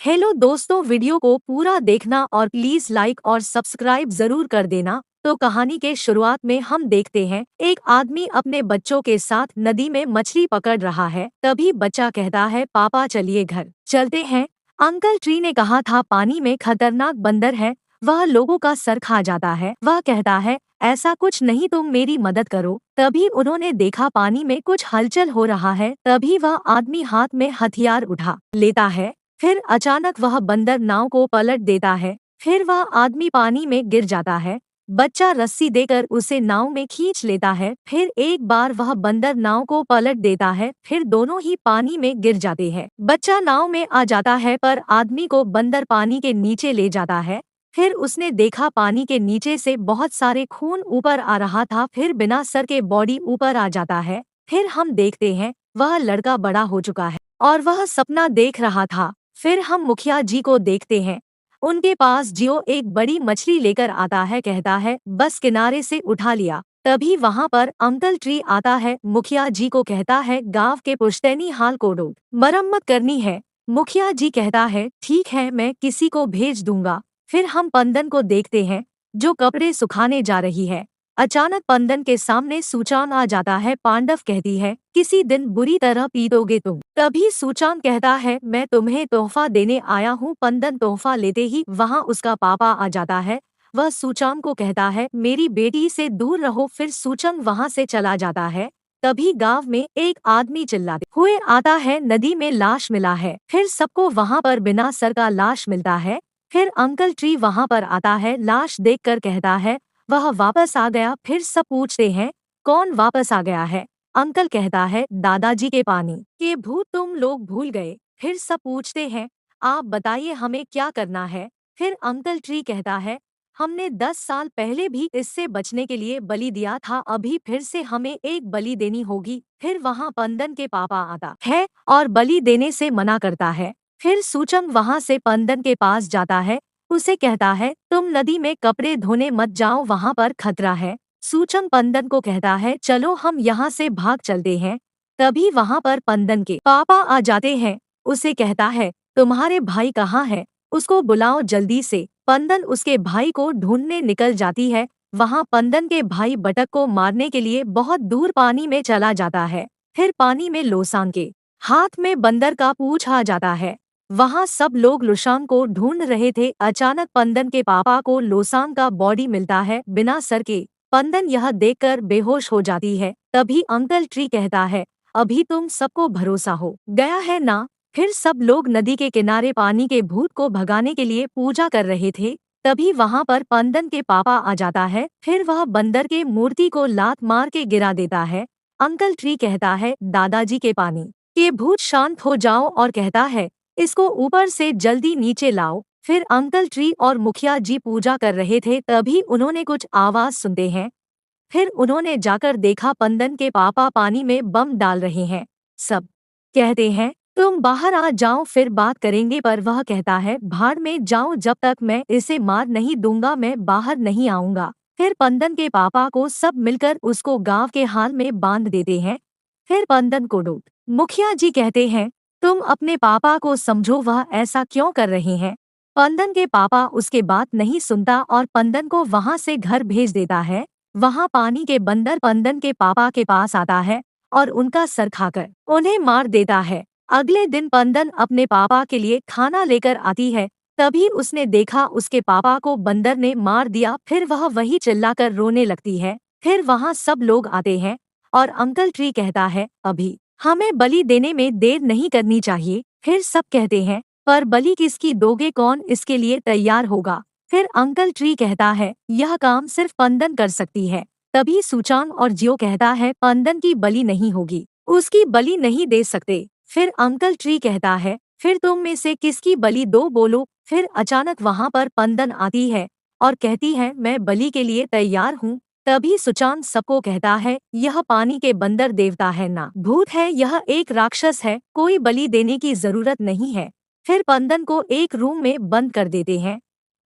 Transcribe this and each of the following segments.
Hello दोस्तों, video को पूरा देखना और प्लीज लाइक और सब्सक्राइब जरूर कर देना। तो कहानी के शुरुआत में हम देखते हैं एक आदमी अपने बच्चों के साथ नदी में मछली पकड़ रहा है। तभी बच्चा कहता है, पापा चलिए घर चलते हैं। अंकल ट्री ने कहा था पानी में खतरनाक बंदर है, वह लोगों का सर खा जाता है। वह कहता है, ऐसा कुछ नहीं, तुम मेरी मदद करो। तभी उन्होंने देखा पानी में कुछ हलचल हो रहा है। तभी वह आदमी हाथ में हथियार उठा लेता है। फिर अचानक वह बंदर नाव को पलट देता है। फिर वह आदमी पानी में गिर जाता है। बच्चा रस्सी देकर उसे नाव में खींच लेता है। फिर एक बार वह बंदर नाव को पलट देता है। फिर दोनों ही पानी में गिर जाते हैं। बच्चा नाव में आ जाता है, पर आदमी को बंदर पानी के नीचे ले जाता है। फिर उसने देखा पानी के नीचे से बहुत सारे खून ऊपर आ रहा था। फिर बिना सर के बॉडी ऊपर आ जाता है। फिर हम देखते हैं वह लड़का बड़ा हो चुका है और वह सपना देख रहा था। फिर हम मुखिया जी को देखते हैं। उनके पास जियो एक बड़ी मछली लेकर आता है, कहता है बस किनारे से उठा लिया। तभी वहां पर अंकल ट्री आता है। मुखिया जी को कहता है, गांव के पुश्तैनी हाल को रोड मरम्मत करनी है। मुखिया जी कहता है, ठीक है, मैं किसी को भेज दूंगा। फिर हम पंदन को देखते हैं जो कपड़े सुखाने जा रही है। अचानक पंदन के सामने सूचान आ जाता है। पांडव कहती है, किसी दिन बुरी तरह पीटोगे तुम। तभी सूचान कहता है, मैं तुम्हें तोहफा देने आया हूँ। पंदन तोहफा लेते ही वहाँ उसका पापा आ जाता है। वह सूचान को कहता है, मेरी बेटी से दूर रहो। फिर सूचन वहाँ से चला जाता है। तभी गांव में एक आदमी चिल्लाते हुए आता है, नदी में लाश मिला है। फिर सबको वहाँ पर बिना सर का लाश मिलता है। फिर अंकल ट्री वहाँ पर आता है। लाश देखकर कहता है, वह वापस आ गया। फिर सब पूछते हैं, कौन वापस आ गया है। अंकल कहता है, दादाजी के पानी के भूत तुम लोग भूल गए। फिर सब पूछते हैं, आप बताइए हमें क्या करना है। फिर अंकल ट्री कहता है, हमने 10 साल पहले भी इससे बचने के लिए बलि दिया था, अभी फिर से हमें एक बलि देनी होगी। फिर वहाँ पंदन के पापा आता है और बलि देने से मना करता है। फिर सूचंग वहाँ से पंदन के पास जाता है। उसे कहता है, तुम नदी में कपड़े धोने मत जाओ, वहाँ पर खतरा है। सूचंग पंदन को कहता है, चलो हम यहाँ से भाग चलते हैं। तभी वहाँ पर पंदन के पापा आ जाते हैं। उसे कहता है, तुम्हारे भाई कहाँ है, उसको बुलाओ जल्दी से। पंदन उसके भाई को ढूंढने निकल जाती है। वहाँ पंदन के भाई बटक को मारने के लिए बहुत दूर पानी में चला जाता है। फिर पानी में लोसांग के हाथ में बंदर का पूंछ आ जाता है। वहाँ सब लोग लोसांग को ढूंढ रहे थे। अचानक पंदन के पापा को लोसांग का बॉडी मिलता है बिना सर के। पंदन यह देखकर बेहोश हो जाती है। तभी अंकल ट्री कहता है, अभी तुम सबको भरोसा हो गया है ना। फिर सब लोग नदी के किनारे पानी के भूत को भगाने के लिए पूजा कर रहे थे। तभी वहाँ पर पंदन के पापा आ जाता है। फिर वह बंदर के मूर्ति को लात मार के गिरा देता है। अंकल ट्री कहता है, दादाजी के पानी के भूत शांत हो जाओ, और कहता है, इसको ऊपर से जल्दी नीचे लाओ। फिर अंकल ट्री और मुखिया जी पूजा कर रहे थे। तभी उन्होंने कुछ आवाज सुनते हैं। फिर उन्होंने जाकर देखा पंदन के पापा पानी में बम डाल रहे हैं। सब कहते हैं, तुम बाहर आ जाओ, फिर बात करेंगे। पर वह कहता है, भाड़ में जाओ, जब तक मैं इसे मार नहीं दूंगा मैं बाहर नहीं आऊंगा। फिर पंदन के पापा को सब मिलकर उसको गांव के हाल में बांध देते हैं। फिर पंदन को डूब मुखिया जी कहते हैं, तुम अपने पापा को समझो, वह ऐसा क्यों कर रहे हैं। पंदन के पापा उसके बात नहीं सुनता और पंदन को वहां से घर भेज देता है। वहां पानी के बंदर पंदन के पापा के पास आता है और उनका सर खाकर उन्हें मार देता है। अगले दिन पंदन अपने पापा के लिए खाना लेकर आती है। तभी उसने देखा उसके पापा को बंदर ने मार दिया। फिर वह वही चिल्लाकर रोने लगती है। फिर वहां सब लोग आते हैं और अंकल ट्री कहता है, अभी हमें बलि देने में देर नहीं करनी चाहिए। फिर सब कहते हैं, पर बलि किसकी दोगे, कौन इसके लिए तैयार होगा। फिर अंकल ट्री कहता है, यह काम सिर्फ पंदन कर सकती है। तभी सूचांग और जियो कहता है, पंदन की बलि नहीं होगी, उसकी बलि नहीं दे सकते। फिर अंकल ट्री कहता है, फिर तुम में से किसकी बलि दो, बोलो। फिर अचानक वहाँ पर पंदन आती है और कहती है, मैं बलि के लिए तैयार हूँ। तभी सुचांग सबको कहता है, यह पानी के बंदर देवता है ना भूत है, यह एक राक्षस है, कोई बलि देने की जरूरत नहीं है। फिर पंदन को एक रूम में बंद कर देते हैं।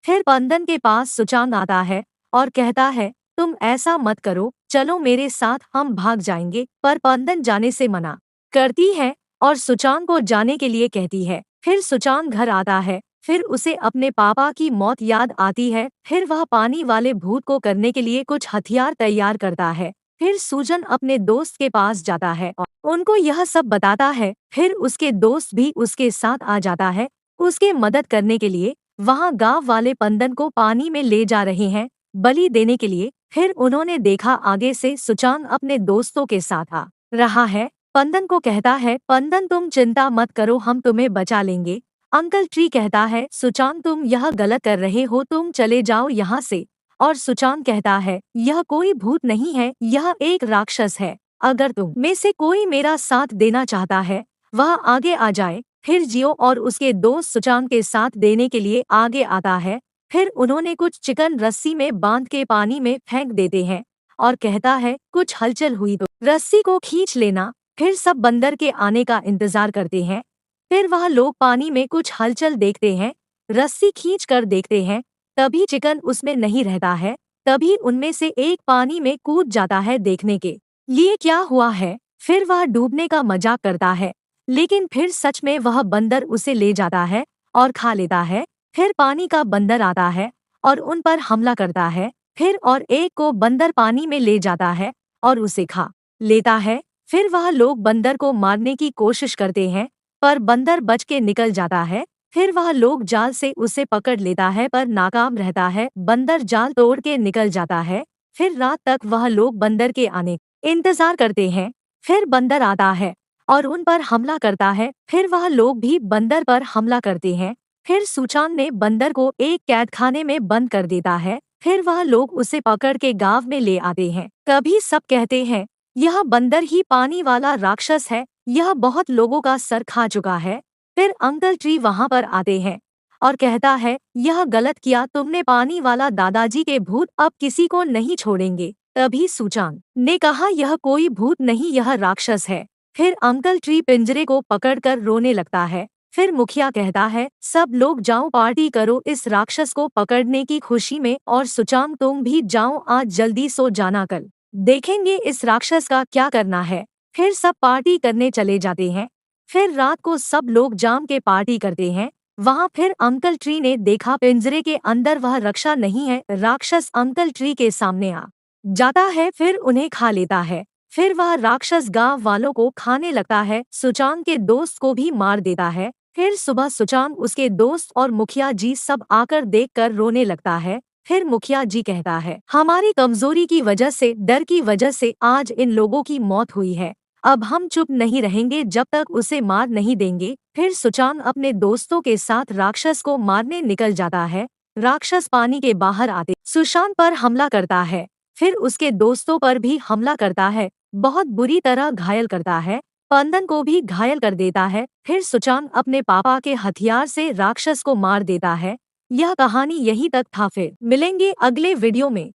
फिर पंदन के पास सुचांग आता है और कहता है, तुम ऐसा मत करो, चलो मेरे साथ, हम भाग जाएंगे। पर पंदन जाने से मना करती है और सुचांग को जाने के लिए कहती है। फिर सुचांग घर आता है। फिर उसे अपने पापा की मौत याद आती है। फिर वह पानी वाले भूत को करने के लिए कुछ हथियार तैयार करता है। फिर सूजन अपने दोस्त के पास जाता है और उनको यह सब बताता है। फिर उसके दोस्त भी उसके साथ आ जाता है उसके मदद करने के लिए। वहाँ गांव वाले पंदन को पानी में ले जा रहे हैं बलि देने के लिए। फिर उन्होंने देखा आगे से सुचांग अपने दोस्तों के साथ आ रहा है। पंदन को कहता है, पंदन तुम चिंता मत करो, हम तुम्हें बचा लेंगे। अंकल ट्री कहता है, सुचांग तुम यह गलत कर रहे हो, तुम चले जाओ यहाँ से। और सुचांग कहता है, यह कोई भूत नहीं है, यह एक राक्षस है। अगर तुम में से कोई मेरा साथ देना चाहता है वह आगे आ जाए। फिर जियो और उसके दोस्त सुचांग के साथ देने के लिए आगे आता है। फिर उन्होंने कुछ चिकन रस्सी में बांध के पानी में फेंक देते हैं और कहता है, कुछ हलचल हुई तो रस्सी को खींच लेना। फिर सब बंदर के आने का इंतजार करते हैं। फिर वह लोग पानी में कुछ हलचल देखते हैं, रस्सी खींच कर देखते हैं, तभी चिकन उसमें नहीं रहता है। तभी उनमें से एक पानी में कूद जाता है देखने के लिए क्या हुआ है। फिर वह डूबने का मजाक करता है, लेकिन फिर सच में वह बंदर उसे ले जाता है और खा लेता है। फिर पानी का बंदर आता है और उन पर हमला करता है। फिर और एक को बंदर पानी में ले जाता है और उसे खा लेता है। फिर वह लोग बंदर को मारने की कोशिश करते हैं पर बंदर बच के निकल जाता है। फिर वह लोग जाल से उसे पकड़ लेता है पर नाकाम रहता है। बंदर जाल तोड़ के निकल जाता है। फिर रात तक वह लोग बंदर के आने इंतजार करते हैं। फिर बंदर आता है और उन पर हमला करता है। फिर वह लोग भी बंदर पर हमला करते हैं। फिर सुचांग ने बंदर को एक कैदखाने में बंद कर देता है। फिर वह लोग उसे पकड़ के गांव में ले आते हैं। तभी सब कहते हैं, यह बंदर ही पानी वाला राक्षस है, यह बहुत लोगों का सर खा चुका है। फिर अंकल ट्री वहां पर आते हैं और कहता है, यह गलत किया तुमने पानी वाला, दादाजी के भूत अब किसी को नहीं छोड़ेंगे। तभी सुचांग ने कहा, यह कोई भूत नहीं, यह राक्षस है। फिर अंकल ट्री पिंजरे को पकड़कर रोने लगता है। फिर मुखिया कहता है, सब लोग जाओ पार्टी करो इस राक्षस को पकड़ने की खुशी में, और सुचांग तुम भी जाओ, आज जल्दी सो जाना, कल देखेंगे इस राक्षस का क्या करना है। फिर सब पार्टी करने चले जाते हैं। फिर रात को सब लोग जाम के पार्टी करते हैं। वहाँ फिर अंकल ट्री ने देखा पिंजरे के अंदर वह रक्षा नहीं है, राक्षस अंकल ट्री के सामने आ जाता है। फिर उन्हें खा लेता है। फिर वह राक्षस गांव वालों को खाने लगता है, सुचांग के दोस्त को भी मार देता है। फिर सुबह सुचांग, उसके दोस्त और मुखिया जी सब आकर देखकर रोने लगता है। फिर मुखिया जी कहता है, हमारी कमजोरी की वजह से, डर की वजह से आज इन लोगों की मौत हुई है। अब हम चुप नहीं रहेंगे जब तक उसे मार नहीं देंगे। फिर सुचांग अपने दोस्तों के साथ राक्षस को मारने निकल जाता है। राक्षस पानी के बाहर आते सुशांत पर हमला करता है। फिर उसके दोस्तों पर भी हमला करता है, बहुत बुरी तरह घायल करता है। पंदन को भी घायल कर देता है। फिर सुचांग अपने पापा के हथियार से राक्षस को मार देता है। यह कहानी यहीं तक था। फिर मिलेंगे अगले वीडियो में।